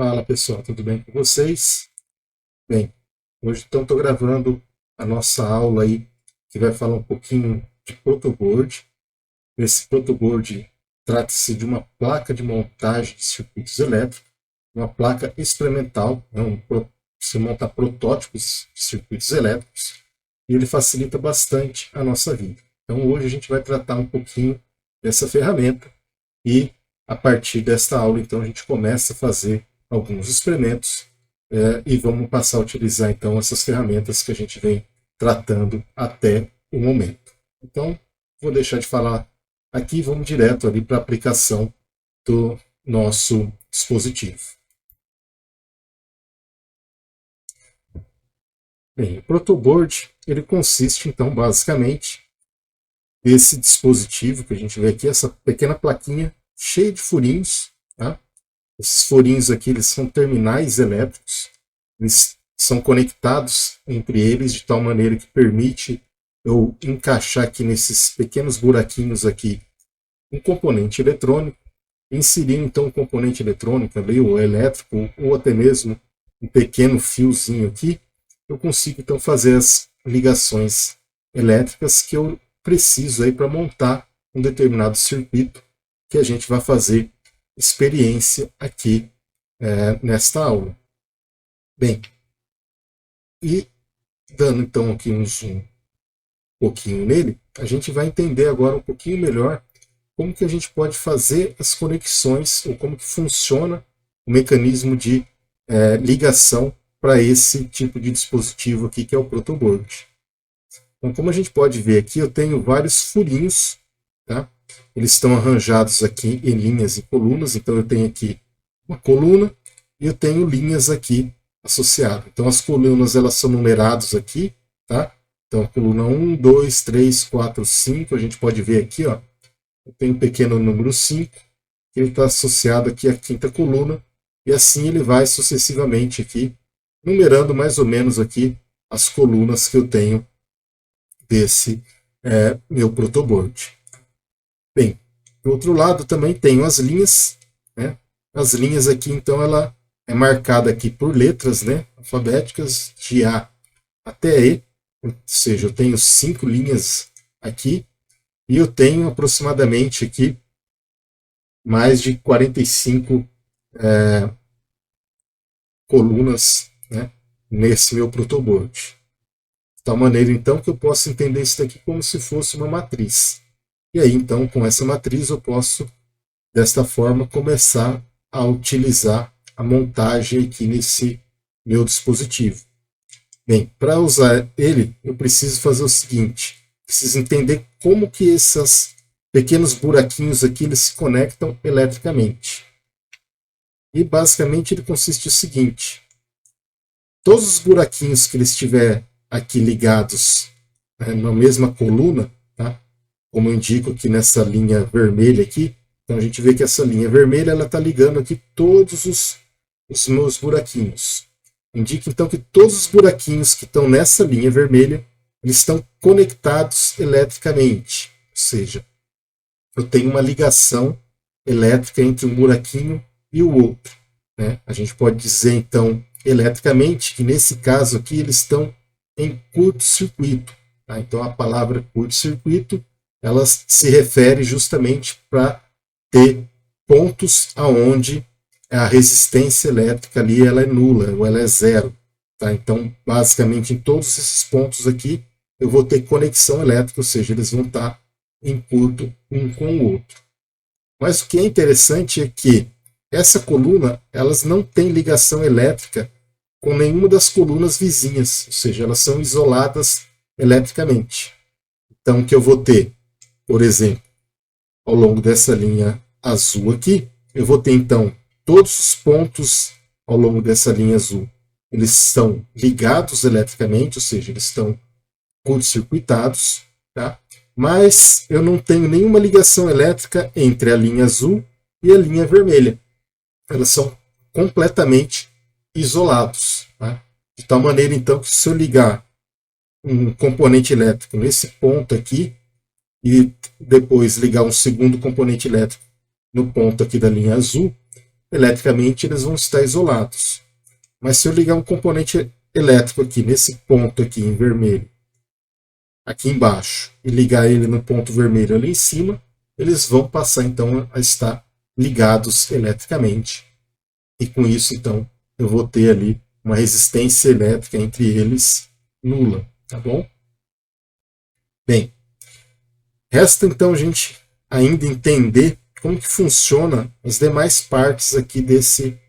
Fala pessoal, tudo bem com vocês? Bem, hoje então estou gravando a nossa aula aí, que vai falar um pouquinho de protoboard. Esse protoboard trata-se de uma placa de montagem de circuitos elétricos, uma placa experimental, você monta protótipos de circuitos elétricos, e ele facilita bastante a nossa vida. Então hoje a gente vai tratar um pouquinho dessa ferramenta e a partir desta aula então a gente começa a fazer alguns experimentos e vamos passar a utilizar então essas ferramentas que a gente vem tratando até o momento. Então, vou deixar de falar aqui e vamos direto ali para a aplicação do nosso dispositivo. Bem, o protoboard ele consiste então basicamente nesse dispositivo que a gente vê aqui, essa pequena plaquinha cheia de furinhos, tá? Esses furinhos aqui eles são terminais elétricos, eles são conectados entre eles de tal maneira que permite eu encaixar aqui nesses pequenos buraquinhos aqui um componente eletrônico, inserir então um componente eletrônico ali, ou elétrico, ou até mesmo um pequeno fiozinho aqui, eu consigo então fazer as ligações elétricas que eu preciso aí para montar um determinado circuito que a gente vai fazer experiência aqui nesta aula. Bem, e dando então aqui um zoom um pouquinho nele, a gente vai entender agora um pouquinho melhor como que a gente pode fazer as conexões, ou como que funciona o mecanismo de ligação para esse tipo de dispositivo aqui, que é o protoboard. Então, como a gente pode ver aqui, eu tenho vários furinhos, tá? Eles estão arranjados aqui em linhas e colunas, então eu tenho aqui uma coluna e eu tenho linhas aqui associadas. Então as colunas elas são numeradas aqui, tá? Então coluna 1, 2, 3, 4, 5, a gente pode ver aqui, ó, eu tenho um pequeno número 5, que ele está associado aqui à quinta coluna, e assim ele vai sucessivamente aqui, numerando mais ou menos aqui as colunas que eu tenho desse meu protoboard. Bem, do outro lado também tenho as linhas, né? As linhas aqui, então, ela é marcada aqui por letras, né, alfabéticas, de A até E, ou seja, eu tenho 5 linhas aqui, e eu tenho aproximadamente aqui mais de 45 colunas, né, nesse meu protoboard. De tal maneira, então, que eu posso entender isso daqui como se fosse uma matriz. E aí, então, com essa matriz, eu posso, desta forma, começar a utilizar a montagem aqui nesse meu dispositivo. Bem, para usar ele, eu preciso fazer o seguinte, preciso entender como que esses pequenos buraquinhos aqui eles se conectam eletricamente. E, basicamente, ele consiste no seguinte, todos os buraquinhos que ele estiver aqui ligados na mesma coluna, tá? Como eu indico aqui nessa linha vermelha aqui, então a gente vê que essa linha vermelha ela está ligando aqui todos os meus buraquinhos. Indica então que todos os buraquinhos que estão nessa linha vermelha eles estão conectados eletricamente, ou seja, eu tenho uma ligação elétrica entre um buraquinho e o outro, né? A gente pode dizer então eletricamente que nesse caso aqui eles estão em curto-circuito, tá? Então a palavra curto-circuito ela se refere justamente para ter pontos aonde a resistência elétrica ali ela é nula, ou ela é zero. Tá? Então, basicamente, em todos esses pontos aqui, eu vou ter conexão elétrica, ou seja, eles vão estar em curto um com o outro. Mas o que é interessante é que essa coluna elas não tem ligação elétrica com nenhuma das colunas vizinhas, ou seja, elas são isoladas eletricamente. Então, o que eu vou ter, por exemplo, ao longo dessa linha azul aqui, eu vou ter então todos os pontos ao longo dessa linha azul, eles estão ligados eletricamente, ou seja, eles estão curto-circuitados, tá? Mas eu não tenho nenhuma ligação elétrica entre a linha azul e a linha vermelha. Elas são completamente isolados, tá? De tal maneira então que se eu ligar um componente elétrico nesse ponto aqui, e depois ligar um segundo componente elétrico no ponto aqui da linha azul, eletricamente eles vão estar isolados. Mas se eu ligar um componente elétrico aqui, nesse ponto aqui em vermelho, aqui embaixo, e ligar ele no ponto vermelho ali em cima, eles vão passar então a estar ligados eletricamente. E com isso, então, eu vou ter ali uma resistência elétrica entre eles nula, tá bom? Bem, resta então a gente ainda entender como que funciona as demais partes aqui desse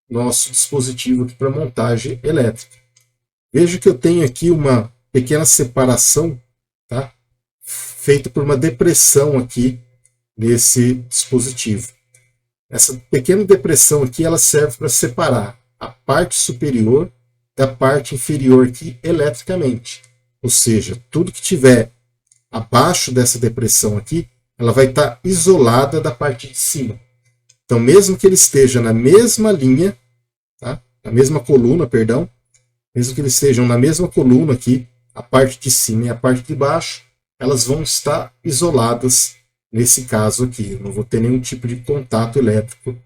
nosso dispositivo aqui para montagem elétrica. Veja que eu tenho aqui uma pequena separação, tá? Feita por uma depressão aqui nesse dispositivo. Essa pequena depressão aqui ela serve para separar a parte superior da parte inferior aqui eletricamente. Ou seja, tudo que tiver abaixo dessa depressão aqui, ela vai estar isolada da parte de cima. Então, mesmo que ele esteja na mesma linha, tá? Na mesma coluna, perdão, mesmo que eles estejam na mesma coluna aqui, a parte de cima e a parte de baixo, elas vão estar isoladas nesse caso aqui. Eu não vou ter nenhum tipo de contato elétrico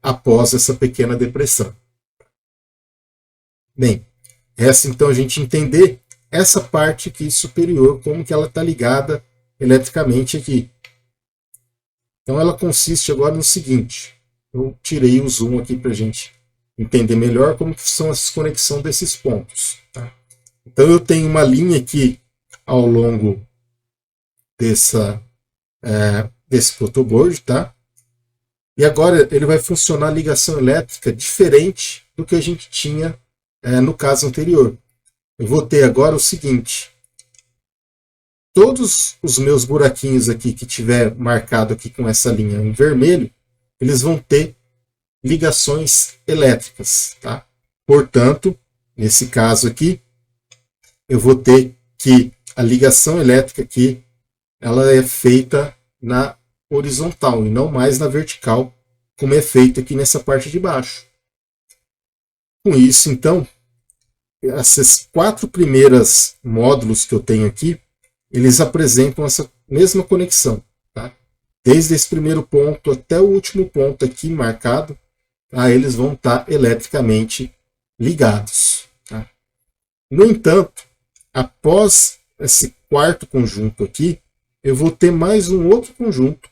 após essa pequena depressão. Bem, resta então a gente entender essa parte aqui superior, como que ela está ligada eletricamente aqui. Então ela consiste agora no seguinte, eu tirei o zoom aqui para a gente entender melhor como que são essa conexão desses pontos. Tá? Então eu tenho uma linha aqui ao longo desse protoboard, tá? E agora ele vai funcionar a ligação elétrica diferente do que a gente tinha no caso anterior. Eu vou ter agora o seguinte, todos os meus buraquinhos aqui que tiver marcado aqui com essa linha em vermelho, eles vão ter ligações elétricas, tá? Portanto, nesse caso aqui, eu vou ter que a ligação elétrica aqui, ela é feita na horizontal e não mais na vertical, como é feito aqui nessa parte de baixo. Com isso, então, esses 4 primeiros módulos que eu tenho aqui, eles apresentam essa mesma conexão. Tá? Desde esse primeiro ponto até o último ponto aqui marcado, tá? Eles vão estar eletricamente ligados. Tá? No entanto, após esse quarto conjunto aqui, eu vou ter mais um outro conjunto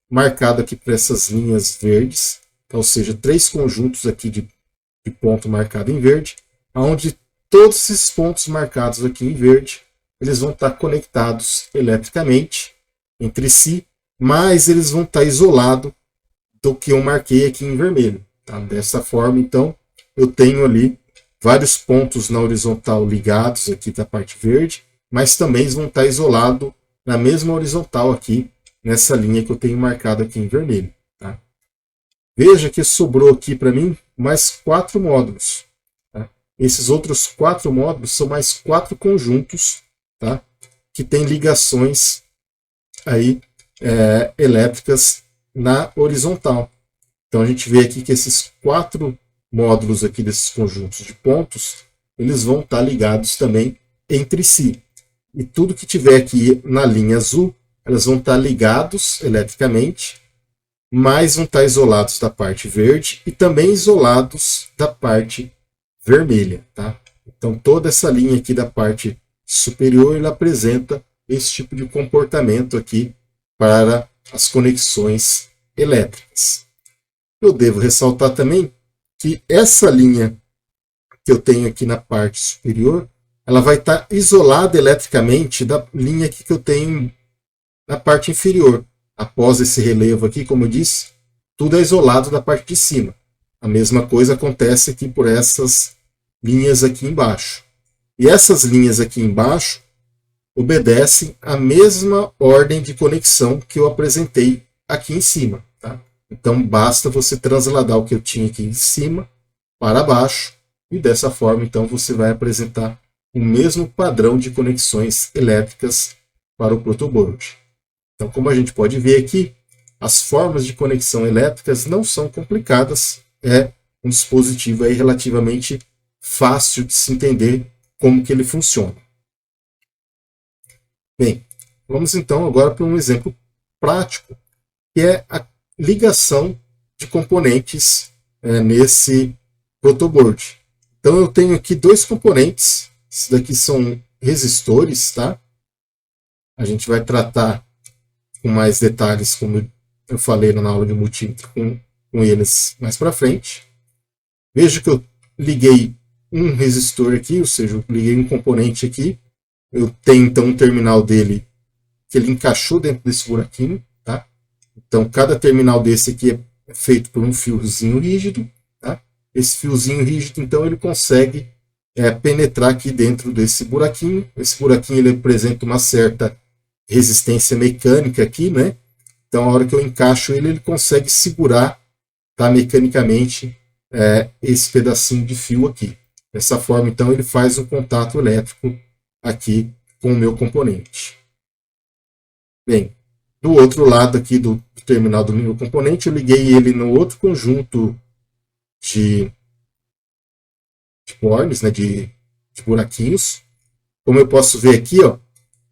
marcado aqui por essas linhas verdes, ou seja, 3 conjuntos aqui de ponto marcado em verde, onde todos esses pontos marcados aqui em verde, eles vão estar conectados eletricamente entre si, mas eles vão estar isolados do que eu marquei aqui em vermelho. Tá? Dessa forma, então, eu tenho ali vários pontos na horizontal ligados aqui da parte verde, mas também eles vão estar isolados na mesma horizontal aqui, nessa linha que eu tenho marcado aqui em vermelho. Tá? Veja que sobrou aqui para mim mais 4 módulos. Tá? Esses outros 4 módulos são mais 4 conjuntos, tá? Que tem ligações aí, elétricas na horizontal. Então a gente vê aqui que esses 4 módulos aqui desses conjuntos de pontos, eles vão estar ligados também entre si. E tudo que tiver aqui na linha azul, elas vão estar ligados eletricamente, mas vão estar isolados da parte verde e também isolados da parte vermelha. Tá? Então toda essa linha aqui da parte superior ela apresenta esse tipo de comportamento aqui para as conexões elétricas. Eu devo ressaltar também que essa linha que eu tenho aqui na parte superior, ela vai estar isolada eletricamente da linha aqui que eu tenho na parte inferior. Após esse relevo aqui, como eu disse, tudo é isolado da parte de cima. A mesma coisa acontece aqui por essas linhas aqui embaixo. E essas linhas aqui embaixo obedecem à mesma ordem de conexão que eu apresentei aqui em cima. Tá? Então basta você transladar o que eu tinha aqui em cima para baixo e dessa forma então você vai apresentar o mesmo padrão de conexões elétricas para o protoboard. Então, como a gente pode ver aqui, as formas de conexão elétricas não são complicadas, é um dispositivo aí relativamente fácil de se entender como que ele funciona. Bem, vamos então agora para um exemplo prático, que é a ligação de componentes nesse protoboard. Então eu tenho aqui dois componentes, esses daqui são resistores, tá? A gente vai tratar com mais detalhes, como eu falei na aula de multímetro, com eles mais para frente. Veja que eu liguei um resistor aqui, ou seja, eu liguei um componente aqui. Eu tenho então um terminal dele que ele encaixou dentro desse buraquinho, tá? Então cada terminal desse aqui é feito por um fiozinho rígido, tá? Esse fiozinho rígido, então, ele consegue penetrar aqui dentro desse buraquinho. Esse buraquinho ele apresenta uma certa resistência mecânica aqui, né? Então a hora que eu encaixo ele, ele consegue segurar, tá, mecanicamente esse pedacinho de fio aqui. Dessa forma, então, ele faz um contato elétrico aqui com o meu componente. Bem, do outro lado aqui do terminal do meu componente, eu liguei ele no outro conjunto de bornes, né, de buraquinhos. Como eu posso ver aqui, ó,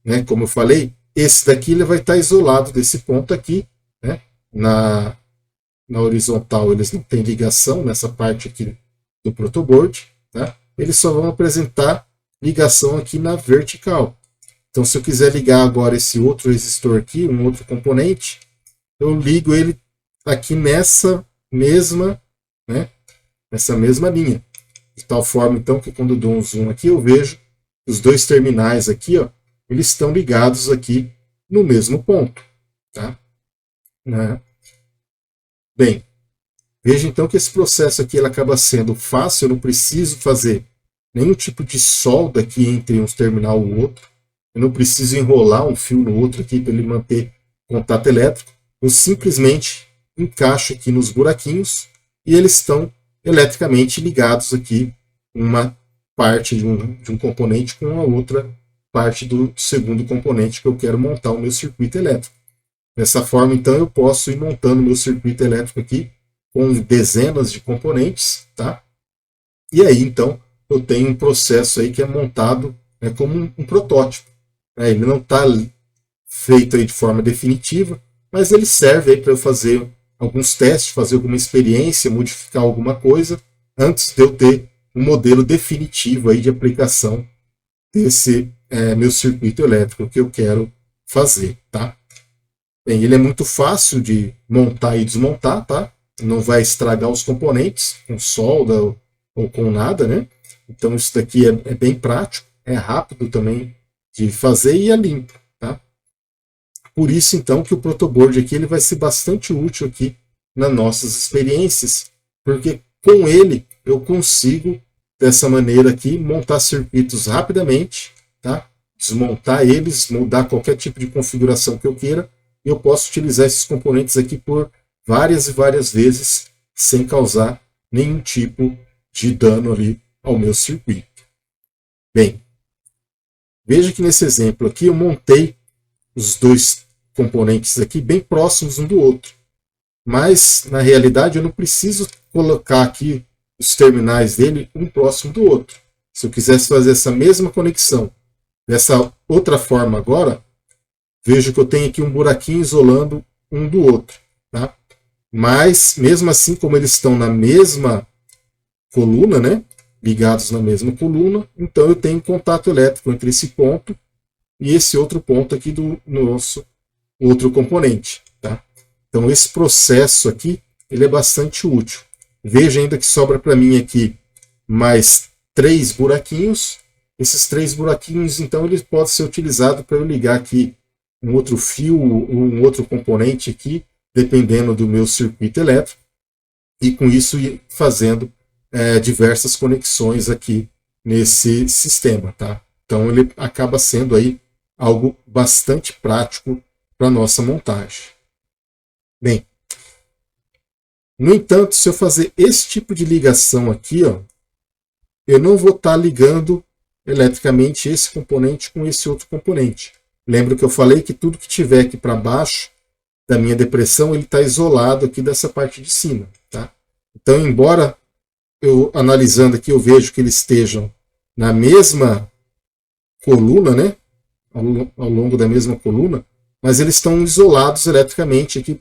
né, como eu falei, esse daqui ele vai estar isolado desse ponto aqui, né, na horizontal eles não têm ligação nessa parte aqui do protoboard, tá? Eles só vão apresentar ligação aqui na vertical. Então, se eu quiser ligar agora esse outro resistor aqui, um outro componente, eu ligo ele aqui nessa mesma, né, nessa mesma linha. De tal forma, então, que quando eu dou um zoom aqui, eu vejo os dois terminais aqui, ó, eles estão ligados aqui no mesmo ponto, tá? Né? Bem, veja então que esse processo aqui ele acaba sendo fácil, eu não preciso fazer nenhum tipo de solda aqui entre um terminal e o outro, eu não preciso enrolar um fio no outro aqui para ele manter contato elétrico, eu simplesmente encaixo aqui nos buraquinhos e eles estão eletricamente ligados aqui, uma parte de um componente com a outra parte do segundo componente que eu quero montar o meu circuito elétrico. Dessa forma, então, eu posso ir montando meu circuito elétrico aqui com dezenas de componentes, tá? E aí, então, eu tenho um processo aí que é montado como um protótipo. Ele não está feito aí de forma definitiva, mas ele serve para eu fazer alguns testes, fazer alguma experiência, modificar alguma coisa, antes de eu ter um modelo definitivo aí de aplicação desse meu circuito elétrico que eu quero fazer, tá? Bem, ele é muito fácil de montar e desmontar, tá? Não vai estragar os componentes com solda ou com nada, né? Então isso daqui é bem prático, é rápido também de fazer e é limpo, tá? Por isso então que o protoboard aqui ele vai ser bastante útil aqui nas nossas experiências, porque com ele eu consigo dessa maneira aqui montar circuitos rapidamente, tá? Desmontar eles, mudar qualquer tipo de configuração que eu queira. Eu posso utilizar esses componentes aqui por várias e várias vezes sem causar nenhum tipo de dano ali ao meu circuito. Bem, veja que nesse exemplo aqui eu montei os dois componentes aqui bem próximos um do outro. Mas, na realidade, eu não preciso colocar aqui os terminais dele um próximo do outro. Se eu quisesse fazer essa mesma conexão dessa outra forma agora, vejo que eu tenho aqui um buraquinho isolando um do outro, tá? Mas, mesmo assim, como eles estão na mesma coluna, né? Ligados na mesma coluna, então eu tenho contato elétrico entre esse ponto e esse outro ponto aqui do nosso outro componente, tá? Então, esse processo aqui, ele é bastante útil. Veja ainda que sobra para mim aqui mais 3 buraquinhos. Esses 3 buraquinhos, então, eles podem ser utilizados para eu ligar aqui um outro fio, um outro componente aqui, dependendo do meu circuito elétrico, e com isso ir fazendo diversas conexões aqui nesse sistema, tá? Então ele acaba sendo aí algo bastante prático para nossa montagem. Bem, no entanto, se eu fazer esse tipo de ligação aqui, ó, eu não vou estar ligando eletricamente esse componente com esse outro componente. Lembra que eu falei que tudo que tiver aqui para baixo da minha depressão, ele está isolado aqui dessa parte de cima, tá? Então, embora eu analisando aqui, eu vejo que eles estejam na mesma coluna, né? Ao longo da mesma coluna, mas eles estão isolados eletricamente aqui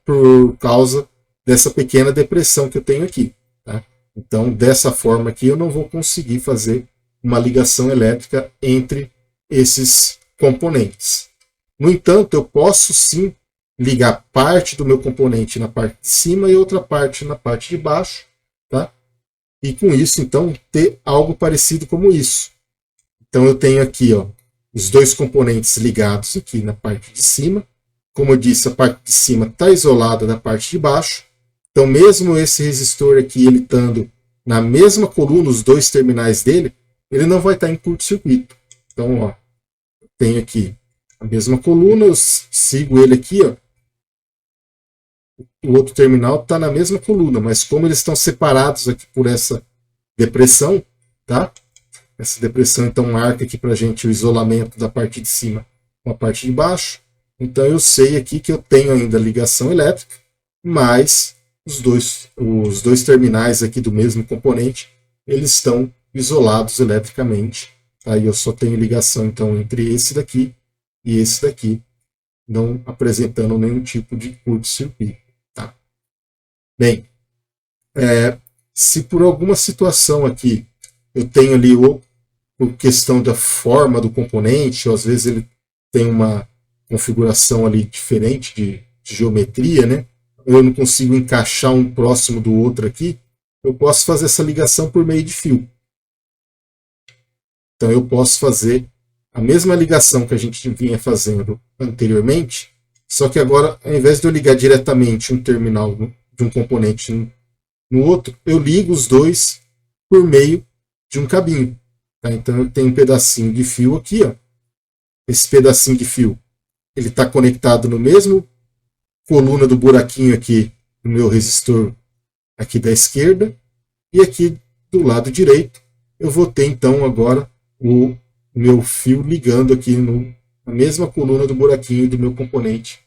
por causa dessa pequena depressão que eu tenho aqui. Tá? Então, dessa forma aqui, eu não vou conseguir fazer uma ligação elétrica entre esses componentes. No entanto, eu posso sim ligar parte do meu componente na parte de cima e outra parte na parte de baixo, tá? E com isso, então, ter algo parecido como isso. Então, eu tenho aqui, ó, os dois componentes ligados aqui na parte de cima. Como eu disse, a parte de cima está isolada da parte de baixo. Então, mesmo esse resistor aqui, ele estando na mesma coluna, os dois terminais dele, ele não vai estar em curto-circuito. Então, ó, tenho aqui a mesma coluna, eu sigo ele aqui, ó. O outro terminal está na mesma coluna, mas como eles estão separados aqui por essa depressão, tá? Essa depressão então marca aqui para a gente o isolamento da parte de cima com a parte de baixo. Então eu sei aqui que eu tenho ainda ligação elétrica, mas os dois terminais aqui do mesmo componente, eles estão isolados eletricamente. Aí eu só tenho ligação então entre esse daqui e esse daqui, não apresentando nenhum tipo de curto-circuito. Tá? Bem, se por alguma situação aqui eu tenho ali, ou por questão da forma do componente, ou às vezes ele tem uma configuração ali diferente de geometria, né? Eu não consigo encaixar um próximo do outro aqui, eu posso fazer essa ligação por meio de fio. Então eu posso fazer a mesma ligação que a gente vinha fazendo anteriormente, só que agora, ao invés de eu ligar diretamente um terminal de um componente no outro, eu ligo os dois por meio de um cabinho. Tá? Então eu tenho um pedacinho de fio aqui, ó. Esse pedacinho de fio, ele está conectado no mesmo coluna do buraquinho aqui no meu resistor aqui da esquerda, e aqui do lado direito eu vou ter então agora o meu fio ligando aqui na mesma coluna do buraquinho do meu componente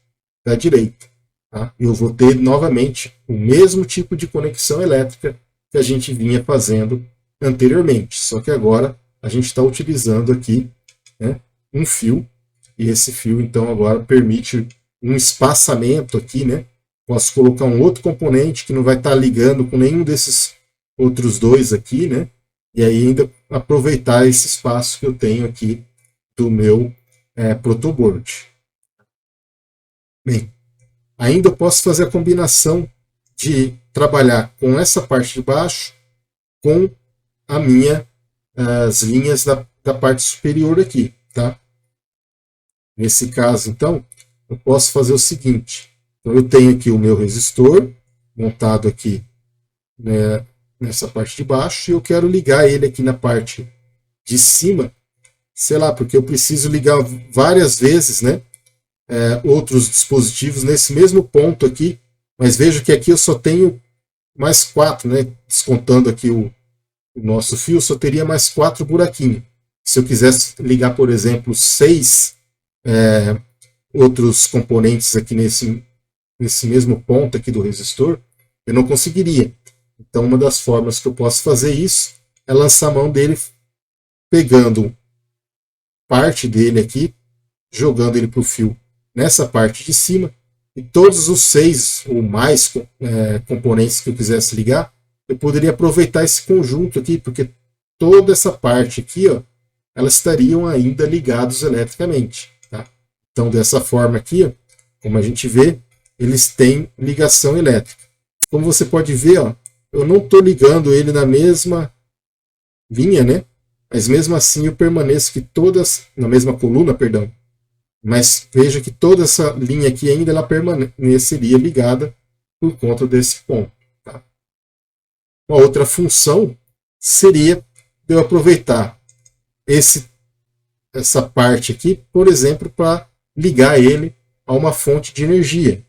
da direita. Tá? Eu vou ter novamente o mesmo tipo de conexão elétrica que a gente vinha fazendo anteriormente, só que agora a gente está utilizando aqui, né, um fio, e esse fio então agora permite um espaçamento aqui, né? Posso colocar um outro componente que não vai estar ligando com nenhum desses outros dois aqui, né? E aí ainda aproveitar esse espaço que eu tenho aqui do meu protoboard. Bem, ainda eu posso fazer a combinação de trabalhar com essa parte de baixo com as linhas da parte superior aqui, tá? Nesse caso, então, eu posso fazer o seguinte. Então, eu tenho aqui o meu resistor montado aqui, né, nessa parte de baixo, e eu quero ligar ele aqui na parte de cima, sei lá, porque eu preciso ligar várias vezes, né, outros dispositivos nesse mesmo ponto aqui, mas vejo que aqui eu só tenho mais 4, né, descontando aqui o nosso fio, só teria mais 4 buraquinhos. Se eu quisesse ligar, por exemplo, 6 outros componentes aqui nesse mesmo ponto aqui do resistor, eu não conseguiria. Então, uma das formas que eu posso fazer isso é lançar a mão dele, pegando parte dele aqui, jogando ele para o fio nessa parte de cima, e todos os 6 ou mais componentes que eu quisesse ligar, eu poderia aproveitar esse conjunto aqui, porque toda essa parte aqui, ó, elas estariam ainda ligados eletricamente. Tá? Então, dessa forma aqui, ó, como a gente vê, eles têm ligação elétrica. Como você pode ver, ó, eu não estou ligando ele na mesma linha, né? Mas mesmo assim eu permaneço que todas, na mesma coluna, perdão, mas veja que toda essa linha aqui ainda ela permaneceria ligada por conta desse ponto. Tá? Uma outra função seria eu aproveitar essa parte aqui, por exemplo, para ligar ele a uma fonte de energia.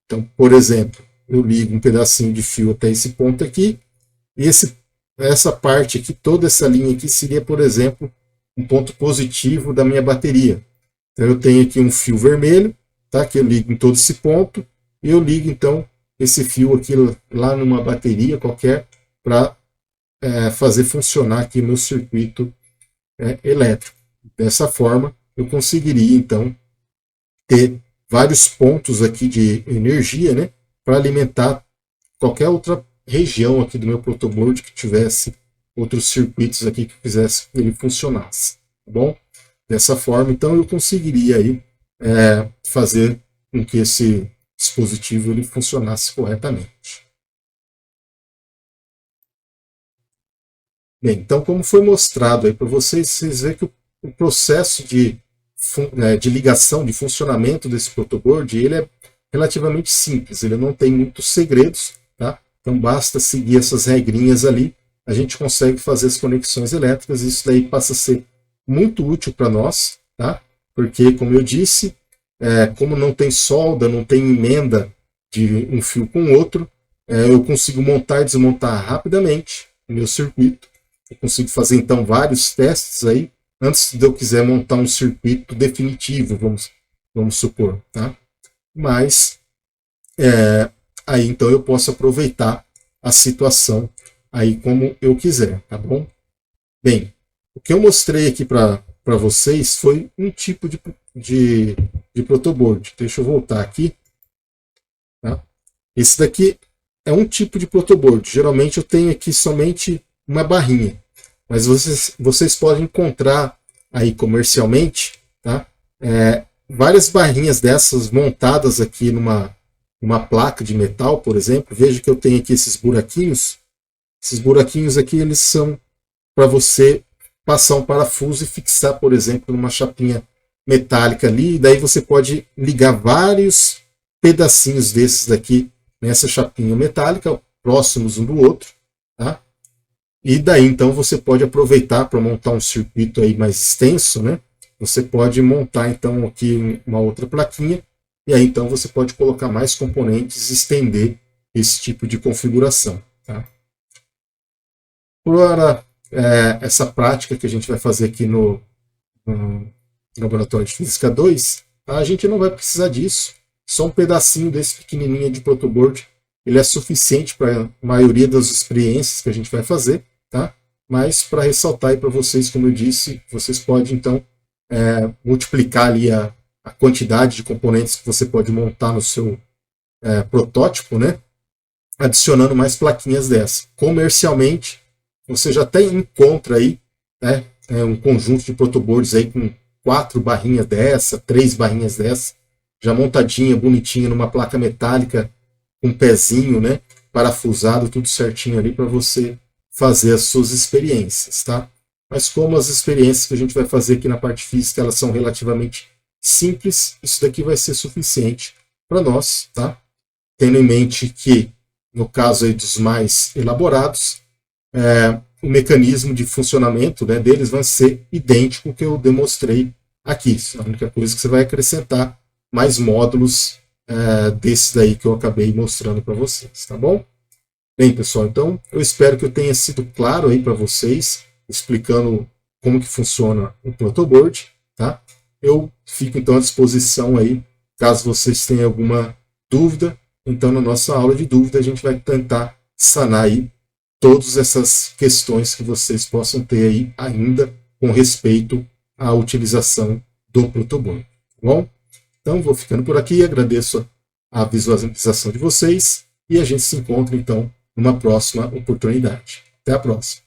Então, por exemplo, eu ligo um pedacinho de fio até esse ponto aqui, e essa parte aqui, toda essa linha aqui seria, por exemplo, um ponto positivo da minha bateria. Então, eu tenho aqui um fio vermelho, tá, que eu ligo em todo esse ponto, e eu ligo então esse fio aqui lá numa bateria qualquer para fazer funcionar aqui o meu circuito elétrico. Dessa forma, eu conseguiria então ter vários pontos aqui de energia, né, para alimentar qualquer outra região aqui do meu protoboard que tivesse outros circuitos aqui que fizesse que ele funcionasse, tá bom? Dessa forma, então, eu conseguiria aí, fazer com que esse dispositivo ele funcionasse corretamente. Bem, então, como foi mostrado aí para vocês, vocês veem que o processo de ligação, de funcionamento desse protoboard, ele é relativamente simples, ele não tem muitos segredos, tá? Então basta seguir essas regrinhas ali, a gente consegue fazer as conexões elétricas, e isso daí passa a ser muito útil para nós, tá? Porque, como eu disse, como não tem solda, não tem emenda de um fio com o outro, eu consigo montar e desmontar rapidamente o meu circuito. Eu consigo fazer então vários testes aí, antes de eu quiser montar um circuito definitivo, vamos supor, tá? Mas aí então eu posso aproveitar a situação aí como eu quiser, tá bom? Bem, o que eu mostrei aqui para vocês foi um tipo de protoboard. Deixa eu voltar aqui. Tá? Esse daqui é um tipo de protoboard. Geralmente eu tenho aqui somente uma barrinha, mas vocês podem encontrar aí comercialmente, tá? Várias barrinhas dessas montadas aqui numa placa de metal, por exemplo. Veja que eu tenho aqui esses buraquinhos. Esses buraquinhos aqui, eles são para você passar um parafuso e fixar, por exemplo, numa chapinha metálica ali. E daí você pode ligar vários pedacinhos desses daqui nessa chapinha metálica, próximos um do outro, tá? E daí então você pode aproveitar para montar um circuito aí mais extenso, né? Você pode montar então aqui uma outra plaquinha, e aí então você pode colocar mais componentes e estender esse tipo de configuração, tá? Para essa prática que a gente vai fazer aqui no Laboratório de Física 2, a gente não vai precisar disso. Só um pedacinho desse pequenininho de protoboard, ele é suficiente para a maioria das experiências que a gente vai fazer, tá? Mas para ressaltar aí para vocês, como eu disse, vocês podem então multiplicar ali a quantidade de componentes que você pode montar no seu protótipo, né? Adicionando mais plaquinhas dessa. Comercialmente, você já até encontra aí, né, um conjunto de protoboards aí com 4 barrinhas dessa, 3 barrinhas dessa, já montadinha, bonitinha, numa placa metálica, com um pezinho, né, parafusado, tudo certinho ali para você fazer as suas experiências, tá? Mas como as experiências que a gente vai fazer aqui na parte física, elas são relativamente simples, isso daqui vai ser suficiente para nós, tá? Tendo em mente que, no caso aí dos mais elaborados, o mecanismo de funcionamento, né, deles vai ser idêntico ao que eu demonstrei aqui. A única coisa que você vai acrescentar mais módulos desses daí que eu acabei mostrando para vocês, tá bom? Bem, pessoal, então eu espero que eu tenha sido claro aí para vocês, explicando como que funciona o protoboard, tá? Eu fico então à disposição aí, caso vocês tenham alguma dúvida. Então, na nossa aula de dúvida, a gente vai tentar sanar aí todas essas questões que vocês possam ter aí ainda com respeito à utilização do protoboard, tá bom? Então, vou ficando por aqui, agradeço a visualização de vocês e a gente se encontra, então, numa próxima oportunidade. Até a próxima!